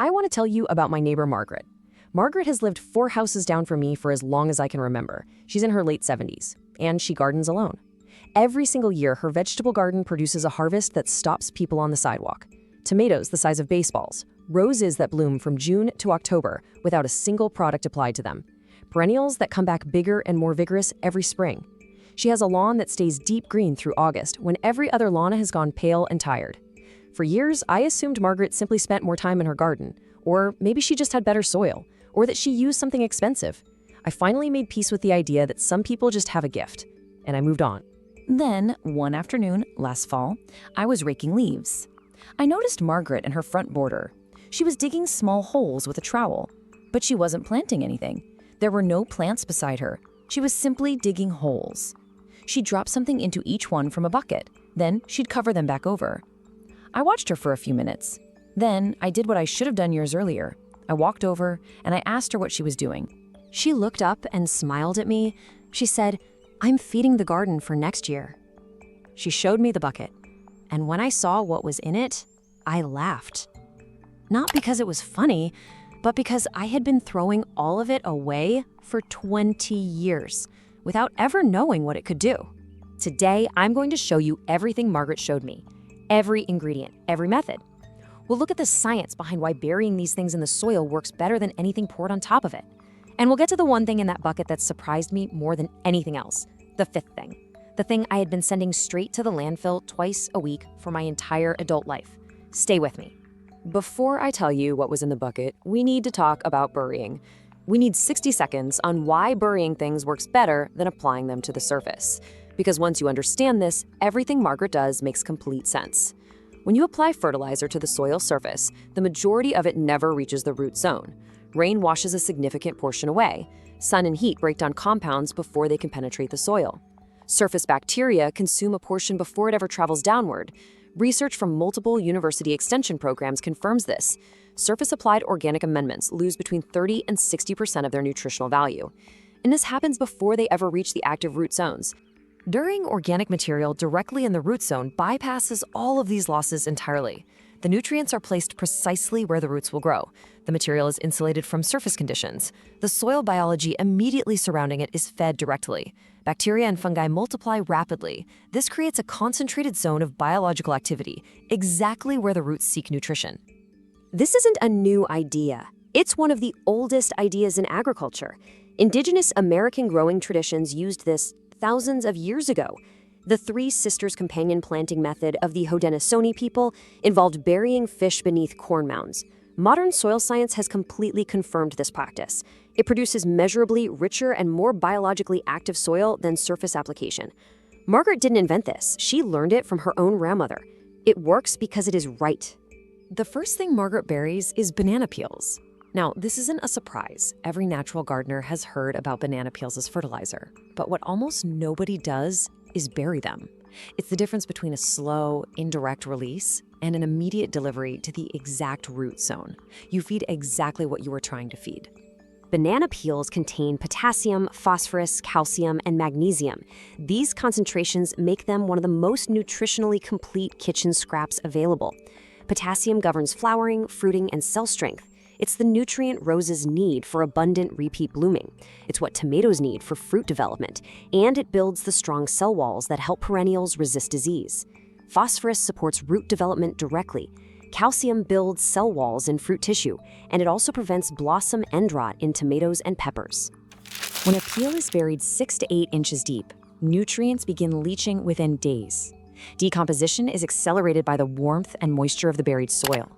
I want to tell you about my neighbor Margaret. Margaret has lived 4 houses down from me for as long as I can remember. She's in her late 70s, and she gardens alone. Every single year, her vegetable garden produces a harvest that stops people on the sidewalk. Tomatoes the size of baseballs, roses that bloom from June to October without a single product applied to them, perennials that come back bigger and more vigorous every spring. She has a lawn that stays deep green through August when every other lawn has gone pale and tired. For years, I assumed Margaret simply spent more time in her garden, or maybe she just had better soil, or that she used something expensive. I finally made peace with the idea that some people just have a gift, and I moved on. Then, one afternoon, last fall, I was raking leaves. I noticed Margaret in her front border. She was digging small holes with a trowel, but she wasn't planting anything. There were no plants beside her. She was simply digging holes. She'd drop something into each one from a bucket. Then she'd cover them back over. I watched her for a few minutes. Then I did what I should have done years earlier. I walked over and I asked her what she was doing. She looked up and smiled at me. She said, "I'm feeding the garden for next year." She showed me the bucket, and when I saw what was in it, I laughed. Not because it was funny, but because I had been throwing all of it away for 20 years without ever knowing what it could do. Today, I'm going to show you everything Margaret showed me. Every ingredient, every method. We'll look at the science behind why burying these things in the soil works better than anything poured on top of it. And we'll get to the one thing in that bucket that surprised me more than anything else, the 5th thing. The thing I had been sending straight to the landfill twice a week for my entire adult life. Stay with me. Before I tell you what was in the bucket, we need to talk about burying. We need 60 seconds on why burying things works better than applying them to the surface. Because once you understand this, everything Margaret does makes complete sense. When you apply fertilizer to the soil surface, the majority of it never reaches the root zone. Rain washes a significant portion away. Sun and heat break down compounds before they can penetrate the soil. Surface bacteria consume a portion before it ever travels downward. Research from multiple university extension programs confirms this. Surface-applied organic amendments lose between 30 and 60% of their nutritional value. And this happens before they ever reach the active root zones. During organic material directly in the root zone bypasses all of these losses entirely. The nutrients are placed precisely where the roots will grow. The material is insulated from surface conditions. The soil biology immediately surrounding it is fed directly. Bacteria and fungi multiply rapidly. This creates a concentrated zone of biological activity, exactly where the roots seek nutrition. This isn't a new idea. It's one of the oldest ideas in agriculture. Indigenous American growing traditions used this thousands of years ago. The Three Sisters companion planting method of the Haudenosaunee people involved burying fish beneath corn mounds. Modern soil science has completely confirmed this practice. It produces measurably richer and more biologically active soil than surface application. Margaret didn't invent this. She learned it from her own grandmother. It works because it is right. The first thing Margaret buries is banana peels. Now, this isn't a surprise. Every natural gardener has heard about banana peels as fertilizer. But what almost nobody does is bury them. It's the difference between a slow, indirect release and an immediate delivery to the exact root zone. You feed exactly what you were trying to feed. Banana peels contain potassium, phosphorus, calcium, and magnesium. These concentrations make them one of the most nutritionally complete kitchen scraps available. Potassium governs flowering, fruiting, and cell strength. It's the nutrient roses need for abundant repeat blooming. It's what tomatoes need for fruit development, and it builds the strong cell walls that help perennials resist disease. Phosphorus supports root development directly. Calcium builds cell walls in fruit tissue, and it also prevents blossom end rot in tomatoes and peppers. When a peel is buried 6 to 8 inches deep, nutrients begin leaching within days. Decomposition is accelerated by the warmth and moisture of the buried soil.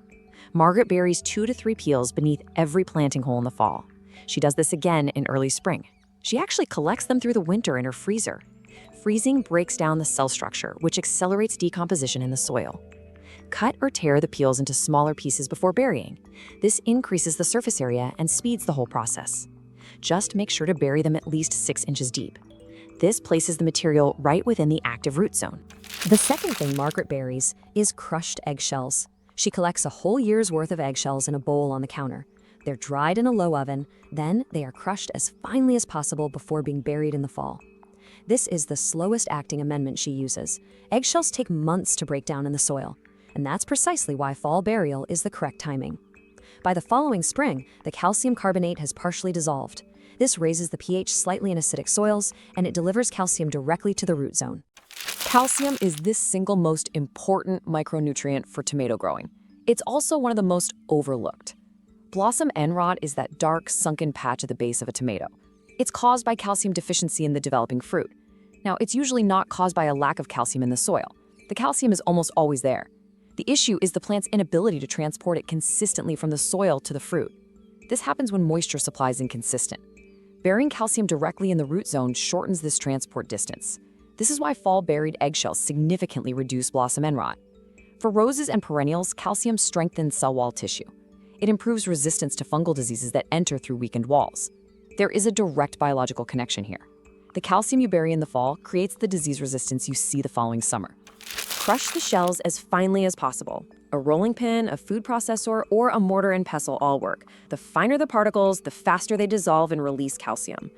Margaret buries 2 to 3 peels beneath every planting hole in the fall. She does this again in early spring. She actually collects them through the winter in her freezer. Freezing breaks down the cell structure, which accelerates decomposition in the soil. Cut or tear the peels into smaller pieces before burying. This increases the surface area and speeds the whole process. Just make sure to bury them at least 6 inches deep. This places the material right within the active root zone. The second thing Margaret buries is crushed eggshells. She collects a whole year's worth of eggshells in a bowl on the counter. They're dried in a low oven, then they are crushed as finely as possible before being buried in the fall. This is the slowest acting amendment she uses. Eggshells take months to break down in the soil, and that's precisely why fall burial is the correct timing. By the following spring, the calcium carbonate has partially dissolved. This raises the pH slightly in acidic soils, and it delivers calcium directly to the root zone. Calcium is this single most important micronutrient for tomato growing. It's also one of the most overlooked. Blossom end rot is that dark, sunken patch at the base of a tomato. It's caused by calcium deficiency in the developing fruit. Now, it's usually not caused by a lack of calcium in the soil. The calcium is almost always there. The issue is the plant's inability to transport it consistently from the soil to the fruit. This happens when moisture supply is inconsistent. Burying calcium directly in the root zone shortens this transport distance. This is why fall-buried eggshells significantly reduce blossom end rot. For roses and perennials, calcium strengthens cell wall tissue. It improves resistance to fungal diseases that enter through weakened walls. There is a direct biological connection here. The calcium you bury in the fall creates the disease resistance you see the following summer. Crush the shells as finely as possible. A rolling pin, a food processor, or a mortar and pestle all work. The finer the particles, the faster they dissolve and release calcium.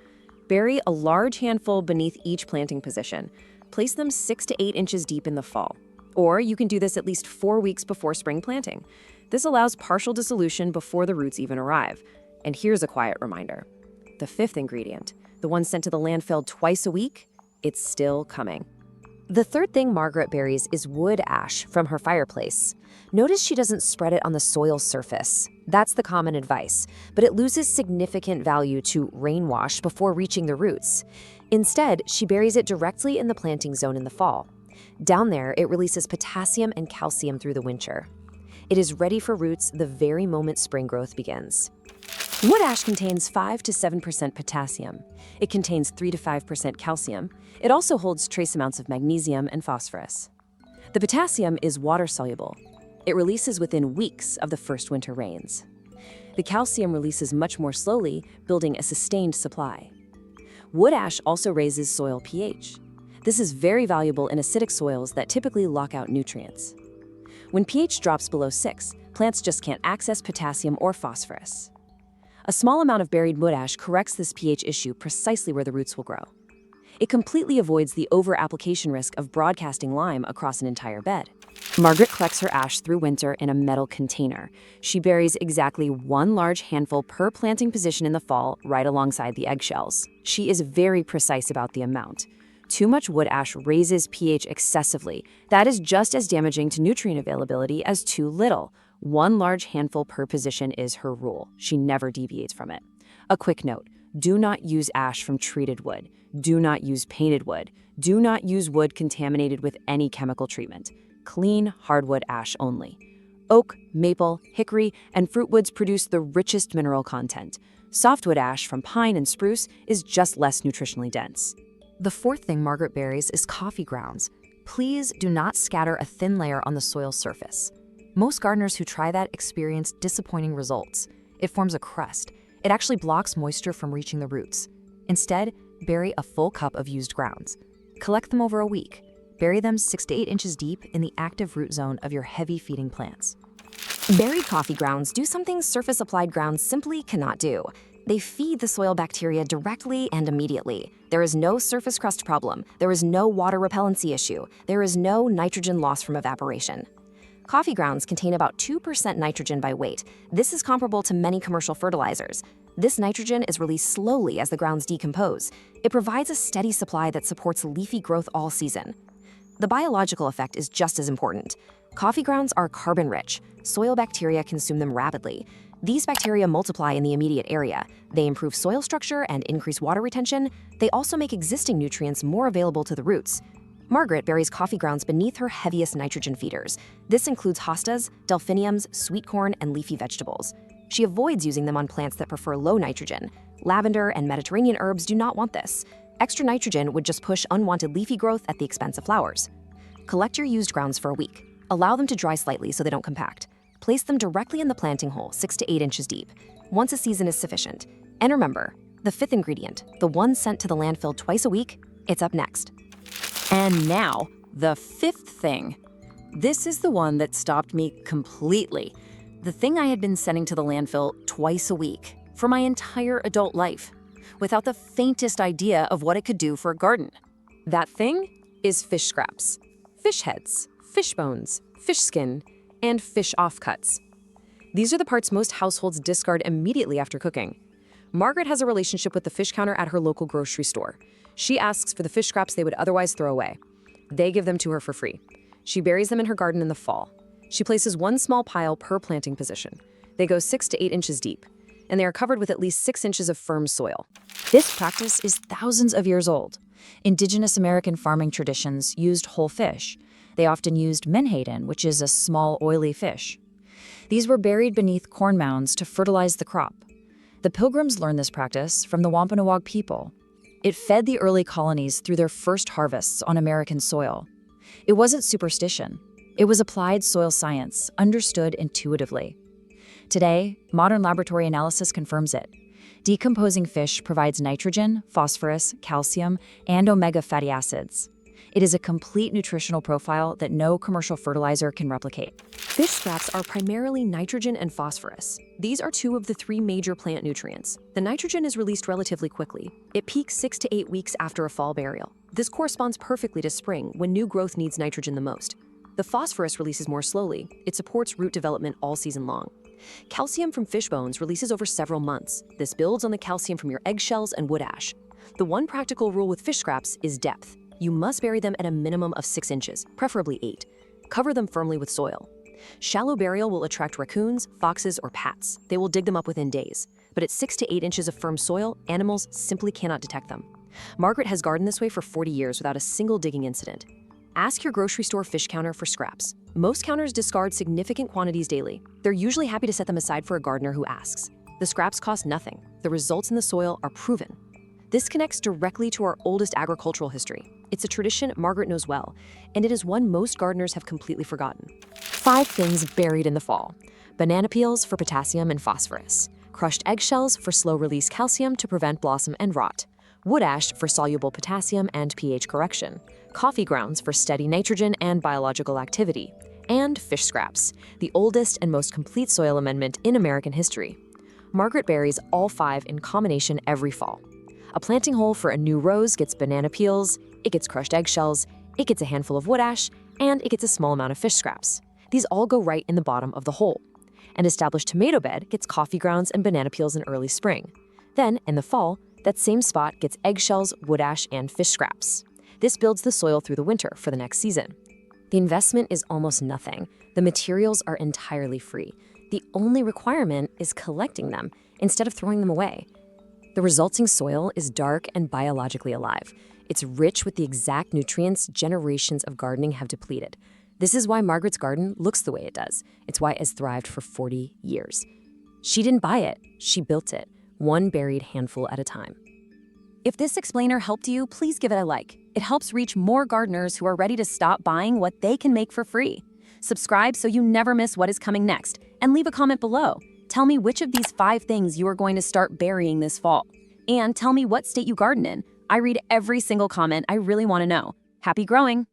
Bury a large handful beneath each planting position. Place them 6 to 8 inches deep in the fall. Or you can do this at least 4 weeks before spring planting. This allows partial dissolution before the roots even arrive. And here's a quiet reminder. The fifth ingredient, the one sent to the landfill twice a week, it's still coming. The third thing Margaret buries is wood ash from her fireplace. Notice she doesn't spread it on the soil surface. That's the common advice, but it loses significant value to rainwash before reaching the roots. Instead, she buries it directly in the planting zone in the fall. Down there, it releases potassium and calcium through the winter. It is ready for roots the very moment spring growth begins. Wood ash contains 5 to 7% potassium. It contains 3 to 5% calcium. It also holds trace amounts of magnesium and phosphorus. The potassium is water-soluble. It releases within weeks of the first winter rains. The calcium releases much more slowly, building a sustained supply. Wood ash also raises soil pH. This is very valuable in acidic soils that typically lock out nutrients. When pH drops below 6, plants just can't access potassium or phosphorus. A small amount of buried wood ash corrects this pH issue precisely where the roots will grow. It completely avoids the over-application risk of broadcasting lime across an entire bed. Margaret collects her ash through winter in a metal container. She buries exactly 1 large handful per planting position in the fall, right alongside the eggshells. She is very precise about the amount. Too much wood ash raises pH excessively. That is just as damaging to nutrient availability as too little. 1 large handful per position is her rule. She never deviates from it. A quick note, do not use ash from treated wood. Do not use painted wood. Do not use wood contaminated with any chemical treatment. Clean, hardwood ash only. Oak, maple, hickory, and fruit woods produce the richest mineral content. Softwood ash from pine and spruce is just less nutritionally dense. The fourth thing Margaret buries is coffee grounds. Please do not scatter a thin layer on the soil surface. Most gardeners who try that experience disappointing results. It forms a crust. It actually blocks moisture from reaching the roots. Instead, bury a full cup of used grounds. Collect them over a week. Bury them 6 to 8 inches deep in the active root zone of your heavy-feeding plants. Buried coffee grounds do something surface-applied grounds simply cannot do. They feed the soil bacteria directly and immediately. There is no surface crust problem. There is no water repellency issue. There is no nitrogen loss from evaporation. Coffee grounds contain about 2% nitrogen by weight. This is comparable to many commercial fertilizers. This nitrogen is released slowly as the grounds decompose. It provides a steady supply that supports leafy growth all season. The biological effect is just as important. Coffee grounds are carbon-rich. Soil bacteria consume them rapidly. These bacteria multiply in the immediate area. They improve soil structure and increase water retention. They also make existing nutrients more available to the roots. Margaret buries coffee grounds beneath her heaviest nitrogen feeders. This includes hostas, delphiniums, sweet corn, and leafy vegetables. She avoids using them on plants that prefer low nitrogen. Lavender and Mediterranean herbs do not want this. Extra nitrogen would just push unwanted leafy growth at the expense of flowers. Collect your used grounds for a week. Allow them to dry slightly so they don't compact. Place them directly in the planting hole, 6 to 8 inches deep. Once a season is sufficient. And remember, the fifth ingredient, the one sent to the landfill twice a week, it's up next. And now, the fifth thing. This is the one that stopped me completely. The thing I had been sending to the landfill twice a week for my entire adult life, without the faintest idea of what it could do for a garden. That thing is fish scraps, fish heads, fish bones, fish skin, and fish offcuts. These are the parts most households discard immediately after cooking. Margaret has a relationship with the fish counter at her local grocery store. She asks for the fish scraps they would otherwise throw away. They give them to her for free. She buries them in her garden in the fall. She places one small pile per planting position. They go 6 to 8 inches deep, and they are covered with at least 6 inches of firm soil. This practice is thousands of years old. Indigenous American farming traditions used whole fish. They often used menhaden, which is a small, oily fish. These were buried beneath corn mounds to fertilize the crop. The Pilgrims learned this practice from the Wampanoag people. It fed the early colonies through their first harvests on American soil. It wasn't superstition. It was applied soil science, understood intuitively. Today, modern laboratory analysis confirms it. Decomposing fish provides nitrogen, phosphorus, calcium, and omega fatty acids. It is a complete nutritional profile that no commercial fertilizer can replicate. Fish scraps are primarily nitrogen and phosphorus. These are 2 of the 3 major plant nutrients. The nitrogen is released relatively quickly. It peaks 6 to 8 weeks after a fall burial. This corresponds perfectly to spring, when new growth needs nitrogen the most. The phosphorus releases more slowly. It supports root development all season long. Calcium from fish bones releases over several months. This builds on the calcium from your eggshells and wood ash. The one practical rule with fish scraps is depth. You must bury them at a minimum of 6 inches, preferably 8. Cover them firmly with soil. Shallow burial will attract raccoons, foxes, or pats. They will dig them up within days. But at 6 to 8 inches of firm soil, animals simply cannot detect them. Margaret has gardened this way for 40 years without a single digging incident. Ask your grocery store fish counter for scraps. Most counters discard significant quantities daily. They're usually happy to set them aside for a gardener who asks. The scraps cost nothing. The results in the soil are proven. This connects directly to our oldest agricultural history. It's a tradition Margaret knows well, and it is one most gardeners have completely forgotten. 5 things buried in the fall. Banana peels for potassium and phosphorus. Crushed eggshells for slow-release calcium to prevent blossom and rot. Wood ash for soluble potassium and pH correction. Coffee grounds for steady nitrogen and biological activity. And fish scraps, the oldest and most complete soil amendment in American history. Margaret buries all 5 in combination every fall. A planting hole for a new rose gets banana peels, it gets crushed eggshells, it gets a handful of wood ash, and it gets a small amount of fish scraps. These all go right in the bottom of the hole. An established tomato bed gets coffee grounds and banana peels in early spring. Then, in the fall, that same spot gets eggshells, wood ash, and fish scraps. This builds the soil through the winter for the next season. The investment is almost nothing. The materials are entirely free. The only requirement is collecting them instead of throwing them away. The resulting soil is dark and biologically alive. It's rich with the exact nutrients generations of gardening have depleted. This is why Margaret's garden looks the way it does. It's why it has thrived for 40 years. She didn't buy it, she built it, one buried handful at a time. If this explainer helped you, please give it a like. It helps reach more gardeners who are ready to stop buying what they can make for free. Subscribe so you never miss what is coming next, and leave a comment below. Tell me which of these 5 things you are going to start burying this fall. And tell me what state you garden in. I read every single comment. I really want to know. Happy growing!